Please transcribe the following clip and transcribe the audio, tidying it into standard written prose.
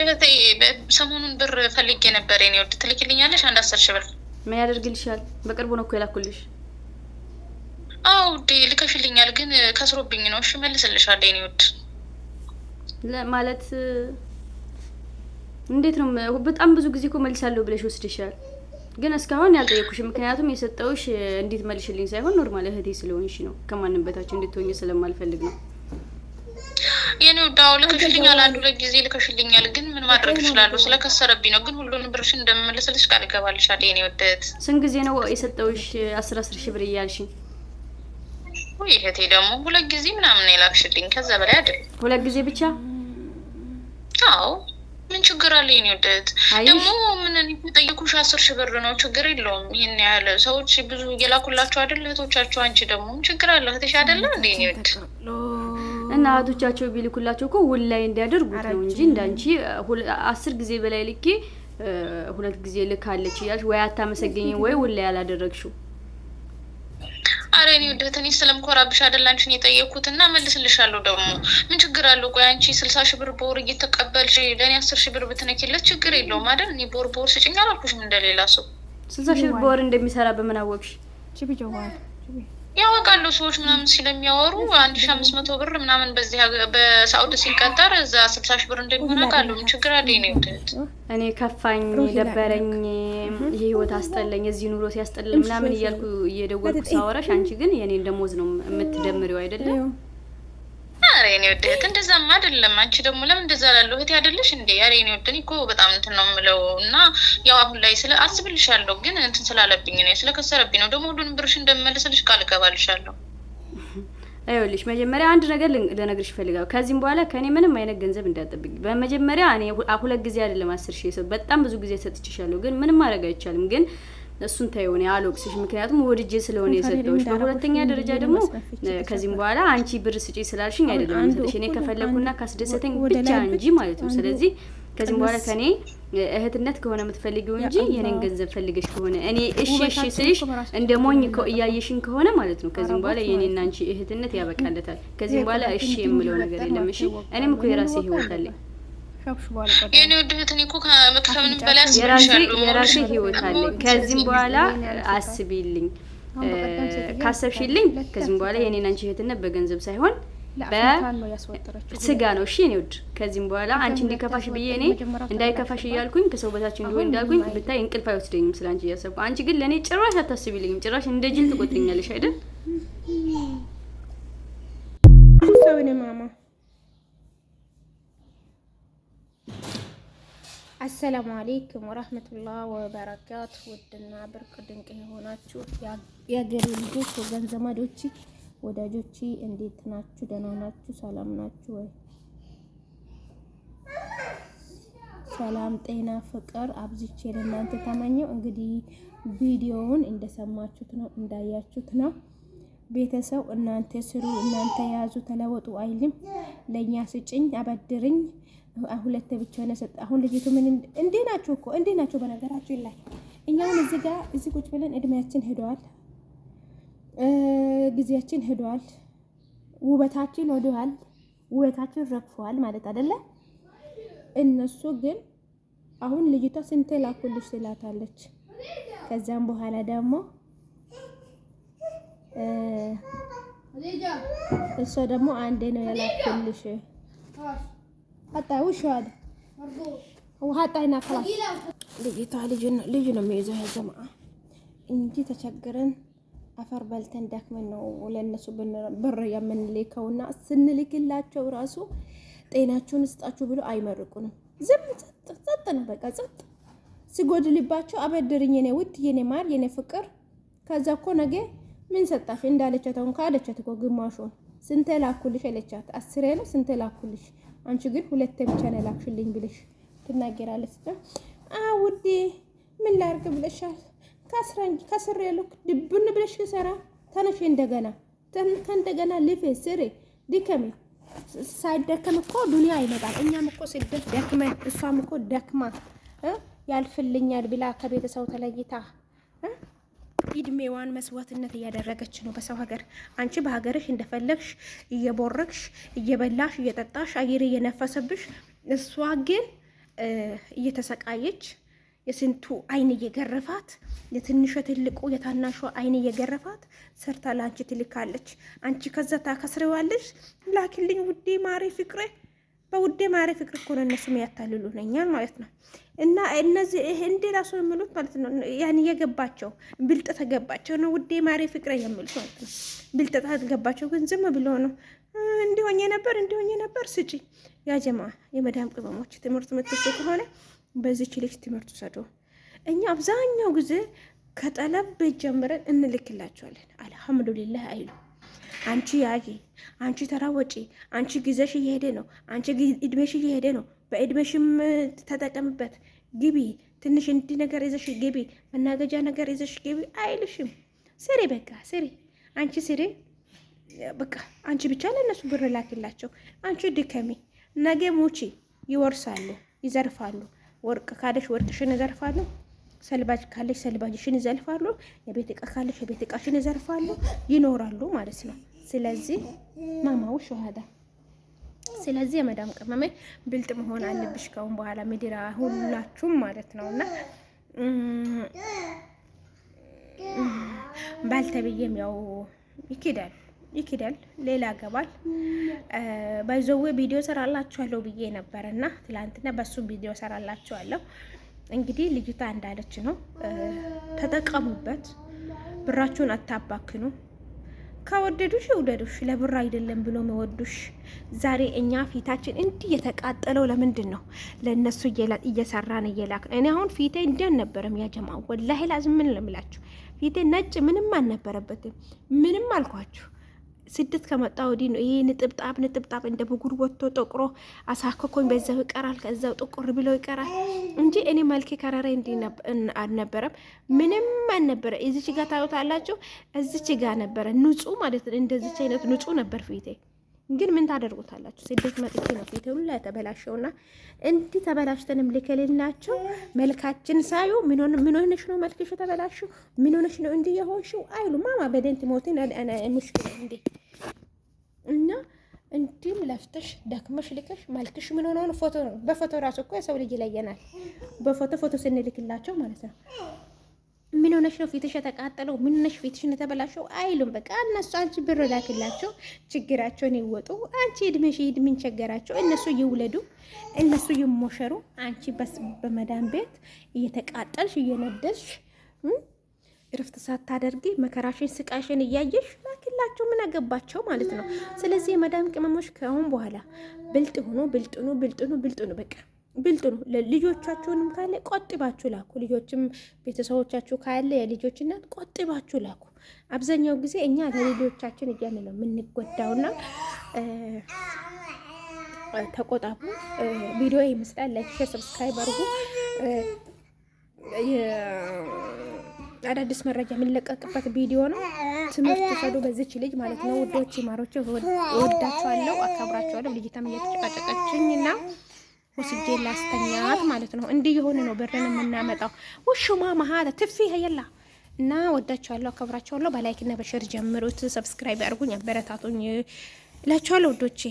ሰሞኑን ብር ፈልጌ ነበር የኔ ወድ ትልኪልኛለሽ? አንድ 10,000 ብር ምን ያደርግልሻል? በቅርቡ ነው እኮ የላኩልሽ። አዎ ውዴ ልከሽልኛል፣ ግን ከስሮብኝ ነው። እሺ መልስልሻለሁ የኔ ወድ። ማለት እንዴት ነው? በጣም ብዙ ጊዜ እኮ መልሳለሁ ብለሽ ወስደሻል፣ ግን እስካሁን ያልጠየኩሽ ምክንያቱም የሰጠውሽ እንዴት መልሽልኝ ሳይሆን ኖርማል እህቴ ስለሆንሽ ነው። ከማንም በታች እንድትሆኚ ስለማልፈልግ ነው። የኔ ወዳው ልከሽልኛል፣ አንድ ሁለት ጊዜ ልከሽልኛል፣ ግን ምን ማድረግ እችላለሁ? ስለከሰረብኝ ነው። ግን ሁሉንም ብርሽን እንደምመልስልሽ ቃል እገባልሻለሁ የኔ ወደት። ስንት ጊዜ ነው የሰጠውሽ 10,000 ብር እያልሽኝ? ወይ እህቴ ደግሞ ሁለት ጊዜ ምናምን የላክሽልኝ፣ ከዛ በላይ አይደለም። ሁለት ጊዜ ብቻ? አዎ ምን ችግር አለ የኔ ወደት? ደግሞ ምን ጠይቁሽ 10,000 ብር ነው፣ ችግር የለውም። ይሄን ያህል ሰዎች ብዙ እየላኩላቸው አይደል እህቶቻቸው? አንቺ ደግሞ ምን ችግር አለ እህትሽ አይደለ እንዴ የኔ ወድ? እና እህቶቻቸው ቢልኩላቸው እኮ ውል ላይ እንዲያደርጉት ነው እንጂ እንዳንቺ 10 ጊዜ በላይ ልኬ ሁለት ጊዜ ልካለች እያልሽ ወይ አታመሰገኝ ወይ ውል ላይ ያላደረግሽው። አረ እኔ ወደት እኔ ስለምኮራብሽ አይደል አንቺን የጠየኩትና መልስልሻለሁ። ደግሞ ምን ችግር አለው? ቆይ አንቺ 60,000 ብር በወር እየተቀበልሽ ለኔ 10,000 ብር ብትነኪለት ችግር የለውም አይደል? እኔ በወር ስጭኝ አላልኩሽም እንደሌላ ሰው። 60,000 በወር እንደሚሰራ በምን አወቅሽ? ያወቃሉ ሰዎች ምናምን ስለሚያወሩ 1,500 ብር ምናምን በዚህ በሳውዲ ሲቀጠር እዛ 60,000 ብር እንደሚሆን አውቃለሁ። ምን ችግር አለ የኔ ወደት? እኔ ከፋኝ፣ ደበረኝ፣ ይሄ ህይወት አስጠላኝ፣ እዚህ ኑሮ ሲያስጠላኝ ምናምን እያልኩ እየደወልኩ ሳወራሽ አንቺ ግን የኔን ደሞዝ ነው የምትደምሪው አይደለም? አረ የኔ ወደት እንደዛማ አይደለም። አንቺ ደግሞ ለምን እንደዛ ላለው እህቴ አይደለሽ እንዴ? አረ የኔ ወደት እኮ በጣም እንትን ነው የምለው እና ያው አሁን ላይ ስለ አስብልሻለሁ፣ ግን እንትን ስላለብኝ ነው ስለከሰረብኝ ነው። ደግሞ ሁሉንም ብርሽ እንደምመልስልሽ ቃል እገባልሻለሁ። አይውልሽ መጀመሪያ አንድ ነገር ልነግርሽ ፈልጋለሁ። ከዚህም በኋላ ከኔ ምንም አይነት ገንዘብ እንዳትጠብቂ። በመጀመሪያ እኔ ሁለት ጊዜ አይደለም 10,000 ሰው በጣም ብዙ ጊዜ ሰጥቼሻለሁ፣ ግን ምንም ማድረግ አይቻልም። ግን እሱን ታየው ነው አልወቅስሽ፣ ምክንያቱም ወድጄ ስለሆነ የሰጠውሽ። በሁለተኛ ደረጃ ደግሞ ከዚህም በኋላ አንቺ ብር ስጪ ስላልሽኝ አይደለም የምሰጥሽ፣ እኔ ከፈለኩና ካስደሰተኝ ብቻ እንጂ ማለት ነው። ስለዚህ ከዚህም በኋላ ከኔ እህትነት ከሆነ የምትፈልጊው እንጂ የኔን ገንዘብ ፈልገሽ ከሆነ እኔ እሺ ስልሽ እንደ ሞኝ እያየሽኝ ከሆነ ማለት ነው ከዚህም በኋላ የኔና አንቺ እህትነት ያበቃለታል። ከዚህም በኋላ እሺ የምለው ነገር የለም። እሺ እኔም እኮ የራሴ ህይወት አለኝ። የኔ ወደት እኔ እኮ ከምንም በላይ አስብልሻለሁ። የራሴ ህይወት አለኝ። ከዚህም በኋላ አስቢልኝ፣ ካሰብሽልኝ ከዚህም በኋላ የኔና አንቺ እህትነት በገንዘብ ሳይሆን በስጋ ነው። እሺ እኔ ወድ ከዚህም በኋላ አንቺ እንዲከፋሽ ብዬ እኔ እንዳይከፋሽ እያልኩኝ ከሰው በታች እንዲሆን እንዳልኩኝ ብታይ እንቅልፍ አይወስደኝም ስላንቺ እያሰብኩ። አንቺ ግን ለኔ ጭራሽ አታስቢልኝም። ጭራሽ እንደ ጅል ትቆጥኛለሽ አይደል? ሰውኔ ማማ አሰላሙ አለይኩም ወራህመቱላህ ወበረካቱ። ውድና ብርቅ ድንቅ የሆናችሁ የአገሬ ልጆች ወገን ዘመዶች ወዳጆች እንዴት ናችሁ? ደህና ናችሁ? ሰላም ናችሁ ወይ? ሰላም ጤና ፍቅር አብዝቼ ለእናንተ ተመኘው። እንግዲህ ቪዲዮውን እንደሰማችሁት ነው እንዳያችሁት ነው። ቤተሰብ እናንተ ስሩ፣ እናንተ ያዙ፣ ተለወጡ አይልም። ለኛ ስጭኝ፣ አበድርኝ ሁለት ብቻ ነው ሰጣ። አሁን ልጅቱ ምን እንዴ ናችሁ እኮ እንዴ ናችሁ? በነገራችሁ ላይ እኛውን እዚህ ጋር እዚህ ቁጭ ብለን እድሜያችን ሄዷል፣ ጊዜያችን ሄዷል፣ ውበታችን ወደዋል፣ ውበታችን ረግፏል ማለት አይደለ? እነሱ ግን አሁን ልጅቷ ስንቴ ላኩልሽ ትላታለች። ከዛም በኋላ ደግሞ እሷ ደግሞ አንዴ ነው ያላኩልሽ አጣውሽ ዋደ ወሃጣይና خلاص ልጅቷ ልጅ ነው የሚይዘው ያዘማ እንጂ ተቸግረን አፈር በልተን ደክመን ነው ለነሱ ብር የምንልከውና ስንልክላቸው ራሱ ጤናችሁን ስጣችሁ ብሎ አይመርቁንም። ዝም ጸጥ ነው በቃ ጸጥ። ሲጎድልባቸው አበድርኝ የኔ ውድ የኔ ማር የኔ ፍቅር። ከዛ እኮ ነገ ምን ሰጣሽ እንዳለቻት አሁን ካለቻት እኮ ግማሹን ስንቴ ላኩልሽ አለቻት። 10 ነው ስንቴ ላኩልሽ አንቺ ግን ሁለቴ ብቻ ነው ላክሽልኝ ብለሽ ትናገራለች። ውዴ ምን ላርግ ብለሻል? ከስር ያለው ድብን ብለሽ ሰራ ተነሽ እንደገና ከእንደገና ልፌ ስሪ ድከሚ። ሳይደከም እኮ ዱንያ አይመጣም። እኛም እኮ ስደት ደክመን እሷም እኮ ደክማ ያልፍልኛል ብላ ከቤተሰብ ተለይታ እድሜዋን መስዋዕትነት እያደረገች ነው በሰው ሀገር። አንቺ በሀገርሽ እንደፈለግሽ እየቦረክሽ እየበላሽ እየጠጣሽ አየር እየነፈሰብሽ፣ እሷ ግን እየተሰቃየች የስንቱ አይን እየገረፋት የትንሹ ትልቁ የታናሹ አይን እየገረፋት ሰርታ ላንቺ ትልካለች። አንቺ ከዛ ታከስረዋለሽ። ላኪልኝ ውዴ ማሬ ፍቅሬ። በውዴ ማሬ ፍቅር እኮ ነው እነሱ ያታልሉኛል ማለት ነው። እና እነዚህ እንደ ራሱ የሚሉት ማለት ነው ያን የገባቸው ብልጠት ተገባቸው ነው ውዴ ማሬ ፍቅሬ የሚሉት ማለት ነው። ብልጠት ተገባቸው ግን ዝም ብሎ ነው እንዲሆኝ ነበር ስጪ። ያ ጀማ የመዳም ቅመሞች ትምህርት ምትሱ ከሆነ በዚች ልጅ ትምህርት ሰዶ። እኛ አብዛኛው ጊዜ ከጠለብ ቤት ጀምረን እንልክላቸዋለን። አልሐምዱሊላህ አይሉ አንቺ ያጂ፣ አንቺ ተራወጪ፣ አንቺ ጊዜሽ እየሄደ ነው፣ አንቺ እድሜሽ እየሄደ ነው፣ በእድሜሽም ተጠቀምበት፣ ግቢ፣ ትንሽ እንዲ ነገር ይዘሽ ግቢ፣ መናገጃ ነገር ይዘሽ ግቢ አይልሽም። ስሪ በቃ ስሪ፣ አንቺ ስሪ በቃ አንቺ ብቻ ለነሱ ብር ላኪላቸው። አንቺ ድከሚ፣ ነገ ሙቺ፣ ይወርሳሉ፣ ይዘርፋሉ። ወርቅ ካለሽ ወርቅሽን ይዘርፋሉ። ሰልባጅ ካለሽ ሰልባጅሽን ይዘልፋሉ። የቤት እቃ ካለሽ የቤት እቃሽን ይዘርፋሉ። ይኖራሉ ማለት ነው። ስለዚህ ማማው ሸሃዳ። ስለዚህ የመዳም ቅመሜ ብልጥ መሆን አለብሽ ከአሁን በኋላ ምድራ ሁላችሁም ማለት ነውና ባልተብዬም ያው ይክዳል ሌላ ገባል። ባይዘዌ ቪዲዮ ሰራላችኋለሁ ብዬ ነበርና ትላንትና በሱ ቪዲዮ ሰራላችኋለሁ። እንግዲህ ልጅቷ እንዳለች ነው፣ ተጠቀሙበት፣ ብራችሁን አታባክኑ። ከወደዱሽ ይውደዱሽ፣ ለብር አይደለም ብሎ መወዱሽ። ዛሬ እኛ ፊታችን እንዲህ የተቃጠለው ለምንድን ነው? ለእነሱ እየሰራን እየላክን። እኔ አሁን ፊቴ እንዲህ አልነበረም ያጀማ፣ ወላሂ ላዝም ምን ለምላችሁ ፊቴ ነጭ ምንም አልነበረበትም። ምንም አልኳችሁ ስደት ከመጣ ወዲህ ነው ይሄ ንጥብጣብ እንደ ብጉር ወጥቶ ጠቁሮ አሳከኮኝ በዛው ይቀራል፣ ከዛው ጥቁር ብሎ ይቀራል እንጂ እኔ መልክ ከረረ እንዲ አልነበረም። ምንም አልነበረ። እዚች ጋር ታዩታላችሁ፣ እዚች ጋር ነበረ ንጹህ ማለት ነው። እንደዚች አይነት ንጹህ ነበር ፊቴ። ግን ምን ታደርጉታላችሁ? ስደት መጥቼ ነው ፊቴ ሁሉ ተበላሸውና እንዲህ ተበላሽተንም ልከልናቸው መልካችን ሳዩ ምን ሆነሽ ነው መልክሽ ተበላሽው? ምን ሆነሽ ነው እንዲህ የሆንሽው? አይሉ ማማ በደንት ሞቴን አና ሙሽኪል እንዴ እና እንዲም ለፍተሽ ደክመሽ ልከሽ መልክሽ ምን ሆነ ነው? ፎቶ ነው። በፎቶ ራሱ እኮ የሰው ልጅ ይለየናል። በፎቶ ስንልክላቸው ማለት ነው። ምን ሆነሽ ነው ፊትሽ የተቃጠለው? ምን ሆነሽ ፊትሽ የተበላሸው? አይሉም። በቃ እነሱ አንቺ ብር ላክላቸው፣ ችግራቸውን ይወጡ። አንቺ እድሜሽ ምን ቸገራቸው? እነሱ ይውለዱ፣ እነሱ ይሞሸሩ። አንቺ በስ በመዳን ቤት እየተቃጠልሽ እየነደሽ እረፍት ሳታደርጊ መከራሽን ስቃሽን እያየሽ ላክላቸው። ምን አገባቸው ማለት ነው። ስለዚህ የመዳም ቅመሞች ከአሁን በኋላ ብልጥ ሆኖ በቃ ብልጥ ነው። ልጆቻችሁንም ካለ ቆጥባችሁ ላኩ። ልጆችም ቤተሰቦቻችሁ ካለ የልጆች እናት ቆጥባችሁ ላኩ። አብዛኛው ጊዜ እኛ ለልጆቻችን እያለ ነው የምንጎዳውና ተቆጣቡ። ቪዲዮ ይመስላል። ላይክ፣ ሼር፣ ሰብስክራይብ አድርጉ። አዳዲስ መረጃ የምንለቀቅበት ቪዲዮ ነው። ትምህርት ተሰዱ በዚች ልጅ ማለት ነው። ውዶች ማሮች ወዳችኋለሁ፣ አከብራችኋለሁ። ልጅታም እየተጨቃጨቀችኝና ወስጄ ላስተኛት ማለት ነው። እንዲህ የሆነ ነው ብርን የምናመጣው። ውሹማ ማሃለ ትፊ ሄየላ እና ወዳችኋለሁ፣ አከብራችኋለሁ። በላይክ እና በሼር ጀምሩት። ሰብስክራይብ አድርጉኝ፣ አበረታቱኝ እላችኋለሁ ውዶቼ።